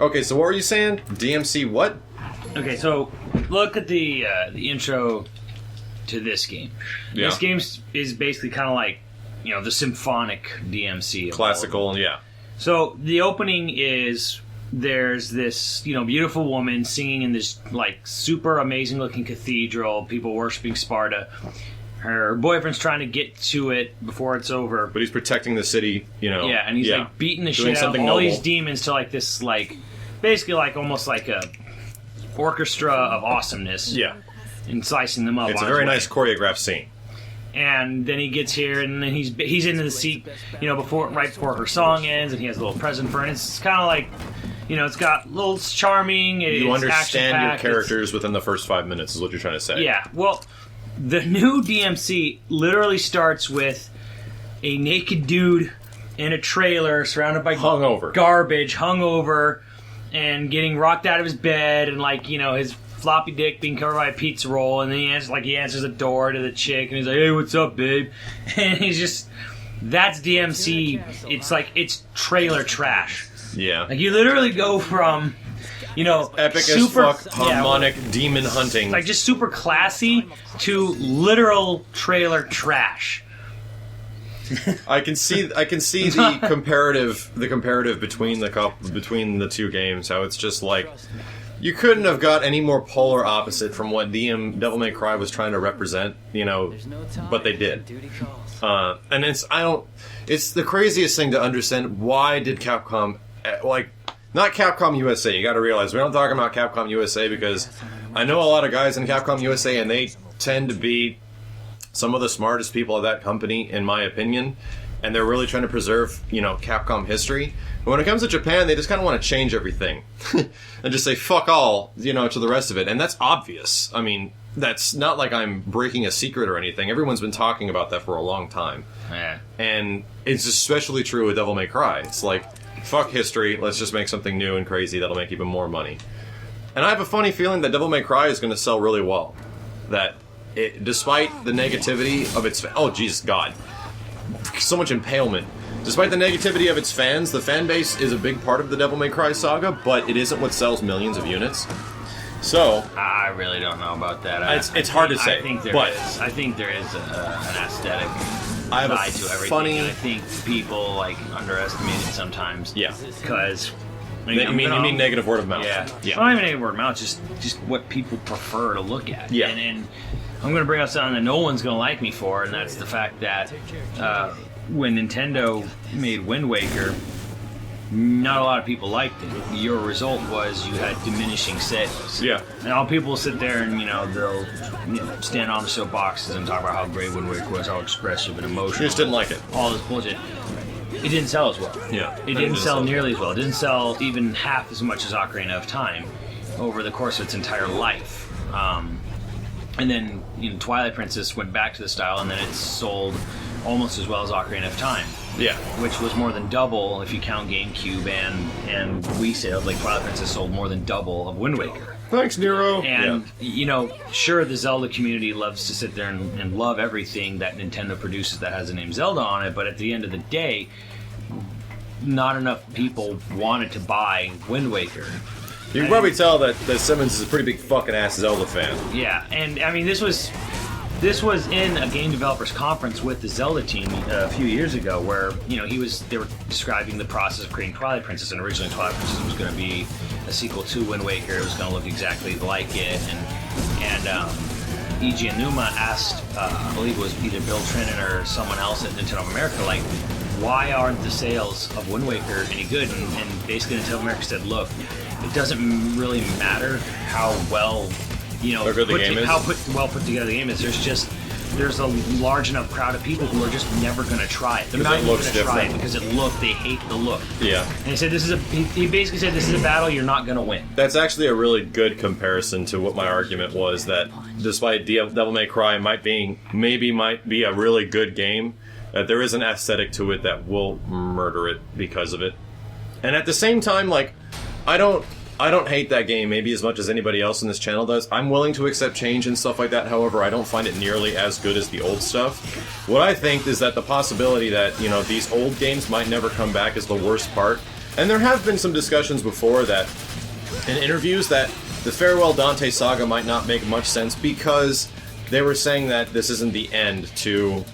Okay, so what were you saying? DMC what? Okay, so look at the intro to this game. Yeah. This game is basically kind of like, the symphonic DMC. Classical, yeah. So the opening is there's this, beautiful woman singing in this like super amazing looking cathedral, people worshiping Sparta. Her boyfriend's trying to get to it before it's over. But he's protecting the city, Yeah, and he's like beating the shit out of all these demons to like this basically like almost like a orchestra of awesomeness. Yeah. And slicing them up. It's a very nice choreographed scene. And then he gets here, and then he's into the seat, right before her song ends, and he has a little present for her. And it's kind of like, it's got little charming. You understand your characters within the first 5 minutes, is what you're trying to say. Yeah. Well, the new DMC literally starts with a naked dude in a trailer surrounded by garbage, hungover, and getting rocked out of his bed, and his floppy dick being covered by a pizza roll, and then he answers the door to the chick, and he's like, "Hey, what's up, babe?" And he's just, that's DMC. It's trailer trash. Yeah. Like, you literally go from, epic super, as fuck, harmonic demon hunting. Like, just super classy to literal trailer trash. I can see the comparative between the two games. How it's just like, you couldn't have got any more polar opposite from what Devil May Cry was trying to represent, but they did. And it's the craziest thing to understand. Why did Capcom, not Capcom USA, you gotta realize, we don't talk about Capcom USA because I know a lot of guys in Capcom USA and they tend to be some of the smartest people at that company, in my opinion, and they're really trying to preserve, Capcom history. But when it comes to Japan, they just kind of want to change everything and just say fuck all, to the rest of it. And that's obvious. I mean, that's not like I'm breaking a secret or anything. Everyone's been talking about that for a long time. Yeah. And it's especially true with Devil May Cry. It's like, fuck history, let's just make something new and crazy that'll make even more money. And I have a funny feeling that Devil May Cry is going to sell really well. That despite the negativity of its... Oh, Jesus God. So much impalement. Despite the negativity of its fans, the fan base is a big part of the Devil May Cry saga, but it isn't what sells millions of units. So... I really don't know about that. It's hard to say. I think there is an aesthetic side to everything. Funny... And I think people, underestimate it sometimes. Yeah. Because... You mean negative word of mouth. Yeah. Not even negative word of mouth, just what people prefer to look at. Yeah. And I'm going to bring up something that no one's going to like me for, and that's the fact that when Nintendo made Wind Waker, not a lot of people liked it. Your result was you had diminishing sales. Yeah. And all people will sit there and, they'll stand on the soapboxes and talk about how great Wind Waker was, how expressive and emotional. You just didn't like it. All this bullshit. It didn't sell as well. Yeah. It didn't sell nearly as well. It didn't sell even half as much as Ocarina of Time over the course of its entire life. And then, Twilight Princess went back to the style, and then it sold almost as well as Ocarina of Time. Yeah. Which was more than double if you count GameCube and Wii sales. Like, Twilight Princess sold more than double of Wind Waker. Thanks, Nero. And, sure, the Zelda community loves to sit there and love everything that Nintendo produces that has the name Zelda on it, but at the end of the day, not enough people wanted to buy Wind Waker. You can probably tell that Simmons is a pretty big fucking ass Zelda fan. Yeah, and I mean, this was in a game developers conference with the Zelda team a few years ago, where they were describing the process of creating Twilight Princess, and originally Twilight Princess was going to be a sequel to Wind Waker. It was going to look exactly like it, and Eiji Aonuma asked, I believe it was either Bill Trinen or someone else at Nintendo of America, why aren't the sales of Wind Waker any good? And basically Nintendo of America said, look, it doesn't really matter how well well put together the game is. There's a large enough crowd of people who are just never going to try it. They're not even going to try it because they hate the look. Yeah. And he said he basically said this is a battle you're not going to win. That's actually a really good comparison to what my argument was, that despite Devil May Cry might be a really good game, that there is an aesthetic to it that will murder it because of it. And at the same time, I don't hate that game maybe as much as anybody else in this channel does. I'm willing to accept change and stuff like that. However, I don't find it nearly as good as the old stuff. What I think is that the possibility that, these old games might never come back is the worst part. And there have been some discussions before that, in interviews, that the Farewell Dante saga might not make much sense because they were saying that this isn't the end to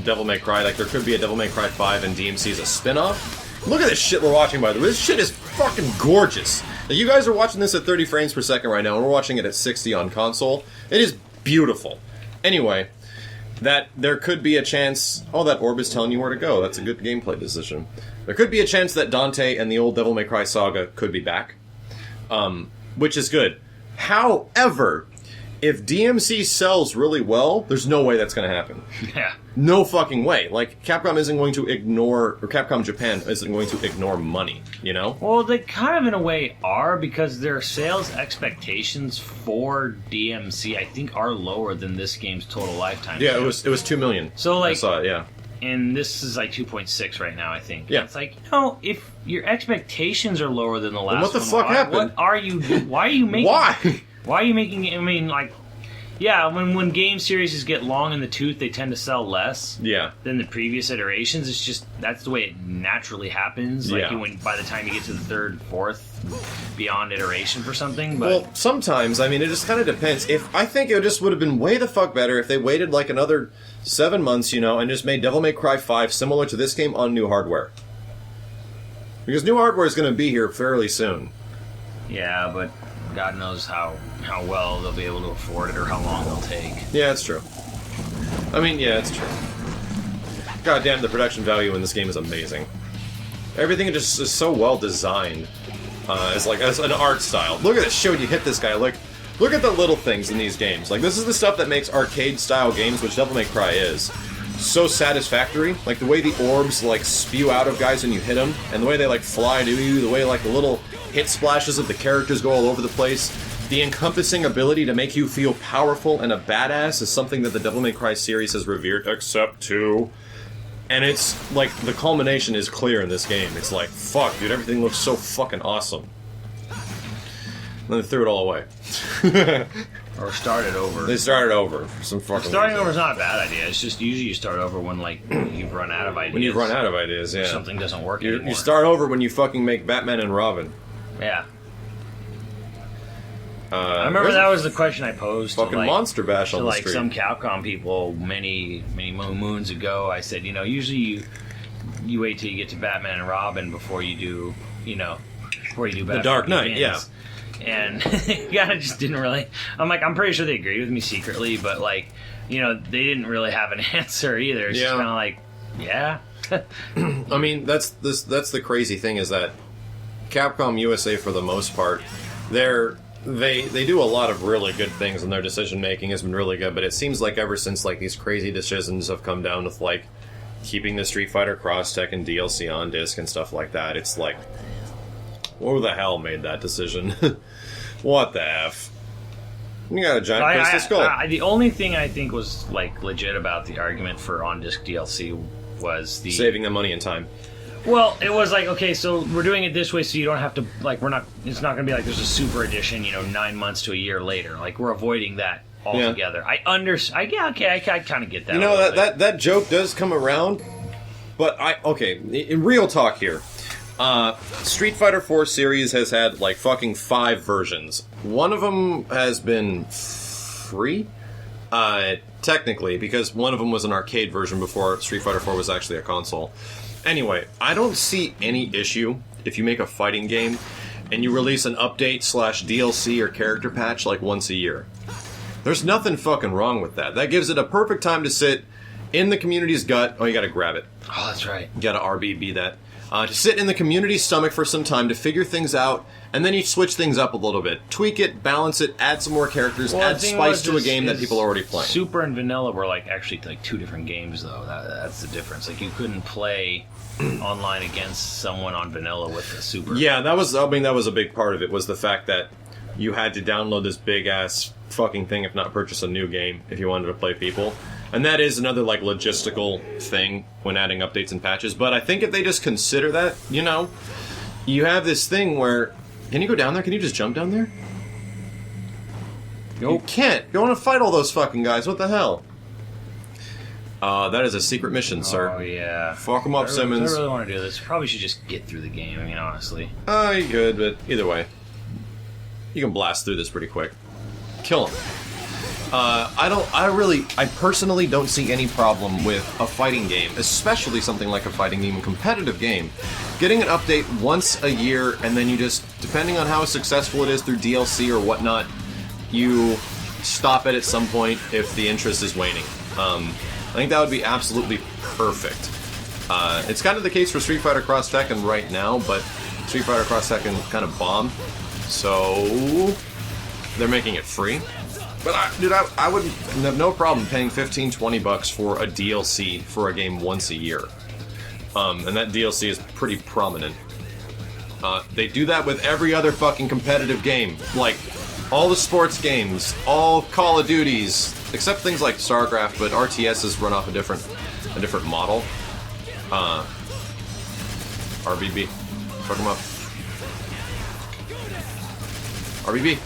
Devil May Cry. Like, there could be a Devil May Cry 5 and DMC as a spin-off. Look at this shit we're watching, by the way. This shit is fucking gorgeous. Now, you guys are watching this at 30 frames per second right now, and we're watching it at 60 on console. It is beautiful. Anyway, that there could be a chance... Oh, that orb is telling you where to go. That's a good gameplay decision. There could be a chance that Dante and the old Devil May Cry saga could be back. Which is good. However, if DMC sells really well, there's no way that's going to happen. Yeah. No fucking way. Like, Capcom isn't going to ignore... Or Capcom Japan isn't going to ignore money, you know? Well, they kind of, in a way, are, because their sales expectations for DMC, I think, are lower than this game's total lifetime. Yeah, it was $2 million. So, like... I saw it, yeah. And this is like 2.6 right now, I think. Yeah. It's like, you know, if your expectations are lower than the last one... what the fuck happened? What are you... Why are you making... Why? Why are you making... I mean, like... Yeah, when game series get long in the tooth, they tend to sell less than the previous iterations. It's just, that's the way it naturally happens. Like, when by the time you get to the third, fourth, beyond iteration for something. But well, sometimes, I mean, it just kind of depends. I think it just would have been way the fuck better if they waited like another 7 months, you know, and just made Devil May Cry 5 similar to this game on new hardware. Because new hardware is going to be here fairly soon. Yeah, but God knows how well they'll be able to afford it or how long they'll take. Yeah, it's true. I mean, yeah, it's true. God damn, the production value in this game is amazing. Everything just is so well designed. As an art style. Look at this shit when you hit this guy. Like, look at the little things in these games. Like, this is the stuff that makes arcade-style games, which Devil May Cry is, so satisfactory. Like, the way the orbs, like, spew out of guys when you hit them, and the way they, like, fly to you, the way, like, the little hit splashes of the characters go all over the place. The encompassing ability to make you feel powerful and a badass is something that the Devil May Cry series has revered, except 2. And it's, like, the culmination is clear in this game. It's like, fuck, dude, everything looks so fucking awesome. And then they threw it all away. Or started over. They started over for some fucking Starting over is not a bad idea. It's just usually you start over when, like, you've run out of ideas. When you've run out of ideas, yeah. Something doesn't work anymore. You start over when you fucking make Batman and Robin. Yeah. I remember that was the question I posed fucking to, like, Monster Bash on the street. Some Capcom people many moons ago. I said, you know, usually you wait till you get to Batman and Robin before you do Batman The Dark Knight, Begins. And yeah, I just didn't really. I'm like, I'm pretty sure they agreed with me secretly, but, like, you know, they didn't really have an answer either. It's just kind of like, yeah. I mean, that's the crazy thing is that Capcom USA, for the most part, they do a lot of really good things, and their decision making has been really good. But it seems like ever since, like, these crazy decisions have come down with, like, keeping the Street Fighter Cross-Tech and DLC on disc and stuff like that, it's like, who the hell made that decision? What the F? You got a giant crystal skull. The only thing I think was, like, legit about the argument for on-disc DLC was the... saving them money and time. Well, it was like, okay, so we're doing it this way so you don't have to, like, it's not going to be like there's a super edition, you know, 9 months to a year later. Like, we're avoiding that altogether. Yeah. I kind of get that. You know, that joke does come around, but in real talk here, Street Fighter 4 series has had, like, fucking 5 versions. One of them has been free, technically, because one of them was an arcade version before Street Fighter 4 was actually a console. Anyway, I don't see any issue if you make a fighting game and you release an update / DLC or character patch like once a year. There's nothing fucking wrong with that. That gives it a perfect time to sit in the community's gut. Oh, you gotta grab it. Oh, that's right. You gotta RBB that. To sit in the community's stomach for some time to figure things out, and then you switch things up a little bit. Tweak it, balance it, add some more characters, add spice to a game that people are already playing. Super and Vanilla were, like, actually, like, 2 different games, though. That's the difference. Like, you couldn't play online against someone on Vanilla with the Super. Yeah, that was a big part of it, was the fact that you had to download this big-ass fucking thing, if not purchase a new game, if you wanted to play people. And that is another, like, logistical thing when adding updates and patches. But I think if they just consider that, you know, you have this thing where... Can you go down there? Can you just jump down there? Nope. You can't. You want to fight all those fucking guys. What the hell? That is a secret mission, sir. Oh, yeah. Fuck him up, Simmons. I really want to do this. Probably should just get through the game, I mean, honestly. You could, but either way. You can blast through this pretty quick. Kill him. I personally don't see any problem with a fighting game, especially something like a fighting game, a competitive game. Getting an update once a year, and then you just, depending on how successful it is through DLC or whatnot, you stop it at some point if the interest is waning. I think that would be absolutely perfect. It's kind of the case for Street Fighter Cross Tekken right now, but Street Fighter Cross Tekken kind of bombed, so they're making it free. But I would have no problem paying $15-20 for a DLC for a game once a year. And that DLC is pretty prominent. They do that with every other fucking competitive game. Like, all the sports games, all Call of Duties, except things like StarCraft, but RTSs run off a different model. RBB. Fuck him up. RBB.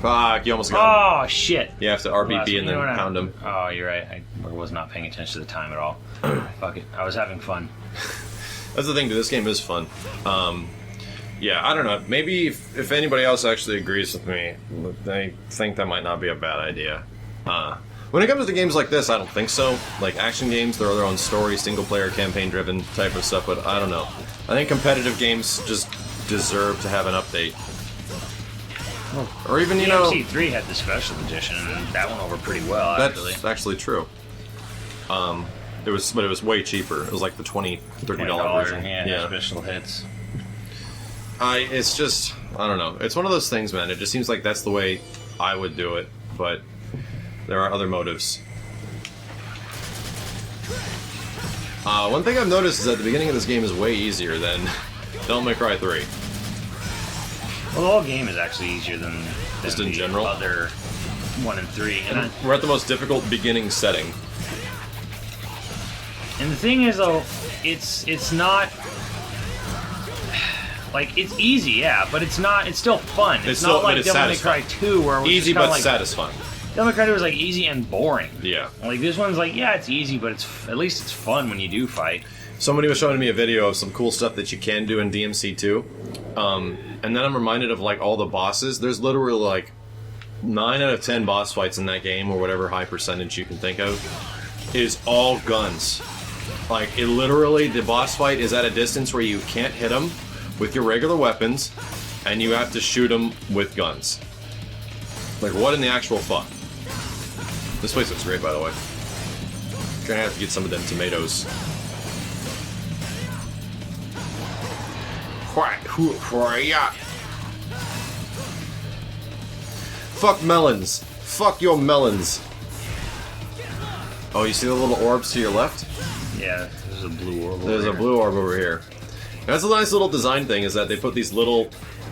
Fuck, you almost got him. Oh, shit. You have to RBB and then pound him. Oh, you're right. I was not paying attention to the time at all. Fuck it. I was having fun. That's the thing, this game is fun. Yeah, I don't know. Maybe if anybody else actually agrees with me, they think that might not be a bad idea. When it comes to games like this, I don't think so. Like action games, they're their own story, single-player, campaign-driven type of stuff, but I don't know. I think competitive games just deserve to have an update. Or even, you know... DMC3 had the special edition, and that went over pretty well, actually. That's actually true. But it was way cheaper. It was like the $20, $30 version. Yeah, special hits. It's just, I don't know. It's one of those things, man. It just seems like that's the way I would do it, but there are other motives. One thing I've noticed is that the beginning of this game is way easier than Devil May Cry 3. Well, the whole game is actually easier than just in general. Other 1 and 3. And we're at the most difficult beginning setting. And the thing is, though, it's not like it's easy, yeah, but it's not. It's still fun. It's not like Devil May Cry 2, where it was easy just but satisfying. Devil May Cry 2 was like easy and boring. Yeah. Like this one's like, yeah, it's easy, but at least it's fun when you do fight. Somebody was showing me a video of some cool stuff that you can do in DMC2, and then I'm reminded of like all the bosses. There's literally like 9 out of 10 boss fights in that game, or whatever high percentage you can think of, is all guns. Like, it literally, the boss fight is at a distance where you can't hit them with your regular weapons, and you have to shoot them with guns. Like, what in the actual fuck? This place looks great, by the way. Gonna have to get some of them tomatoes. Fuck melons. Fuck your melons. Oh, you see the little orbs to your left? Yeah, there's a blue orb over There's here. a blue orb over here. That's a nice little design thing, is that they put these little,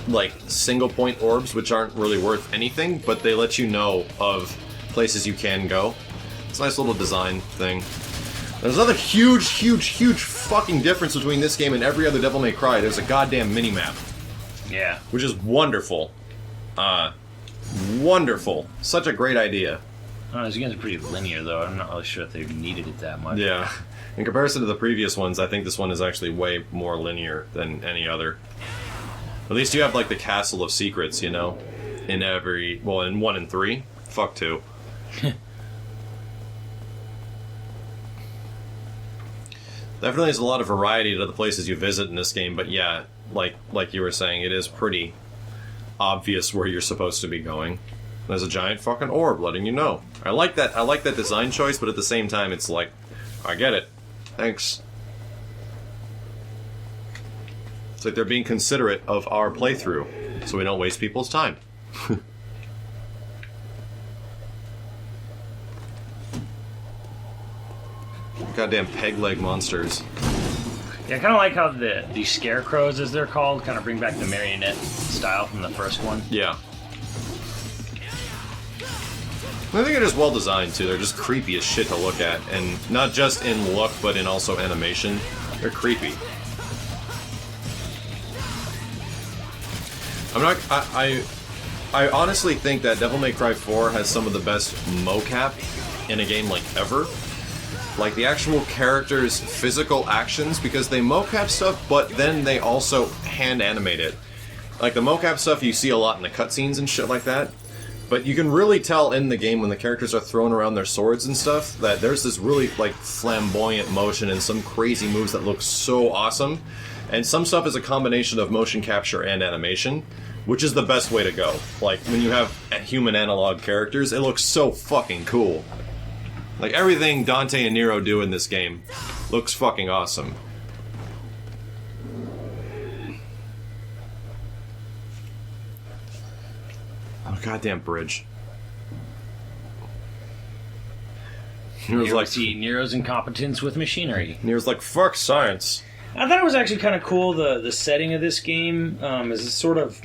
like, single point orbs, which aren't really worth anything, but they let you know of places you can go. It's a nice little design thing. There's another huge, huge, huge fucking difference between this game and every other Devil May Cry. There's a goddamn mini-map. Yeah. Which is wonderful. Wonderful. Such a great idea. Oh, these games are pretty linear, though. I'm not really sure if they needed it that much. Yeah. In comparison to the previous ones, I think this one is actually way more linear than any other. At least you have, like, the Castle of Secrets, you know? In every... Well, in 1 and 3. Fuck 2. Definitely there's a lot of variety to the places you visit in this game, but yeah, like you were saying, it is pretty obvious where you're supposed to be going. There's a giant fucking orb letting you know. I like that design choice, but at the same time it's like, I get it. Thanks. It's like they're being considerate of our playthrough, so we don't waste people's time. Goddamn peg leg monsters. Yeah, I kind of like how the scarecrows, as they're called, kind of bring back the marionette style from the first one. Yeah. I think they're just well designed too. They're just creepy as shit to look at, and not just in look, but in also animation. They're creepy. I honestly think that Devil May Cry 4 has some of the best mocap in a game like ever. like the actual characters' physical actions, because they mocap stuff, but then they also hand animate it. Like the mocap stuff you see a lot in the cutscenes and shit like that. But you can really tell in the game when the characters are throwing around their swords and stuff that there's this really like flamboyant motion and some crazy moves that look so awesome. And some stuff is a combination of motion capture and animation, which is the best way to go. Like when you have human analog characters, it looks so fucking cool. Like everything Dante and Nero do in this game looks fucking awesome. Oh, goddamn bridge. Nero's Here like, we see Nero's incompetence with machinery. Nero's like, fuck science. I thought it was actually kind of cool, the setting of this game is a sort of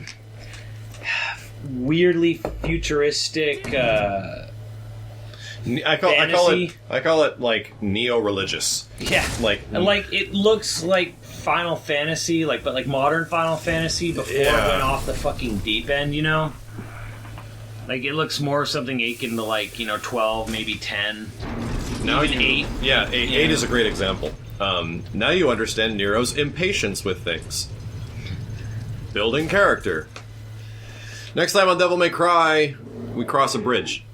weirdly futuristic I call it like neo-religious. Yeah, and like it looks like Final Fantasy, but like modern Final Fantasy before it went off the fucking deep end, you know. Like it looks more something akin to like 12, maybe 10, now even 8. Yeah, 8 is a great example. Now you understand Nero's impatience with things. Building character. Next time on Devil May Cry, we cross a bridge.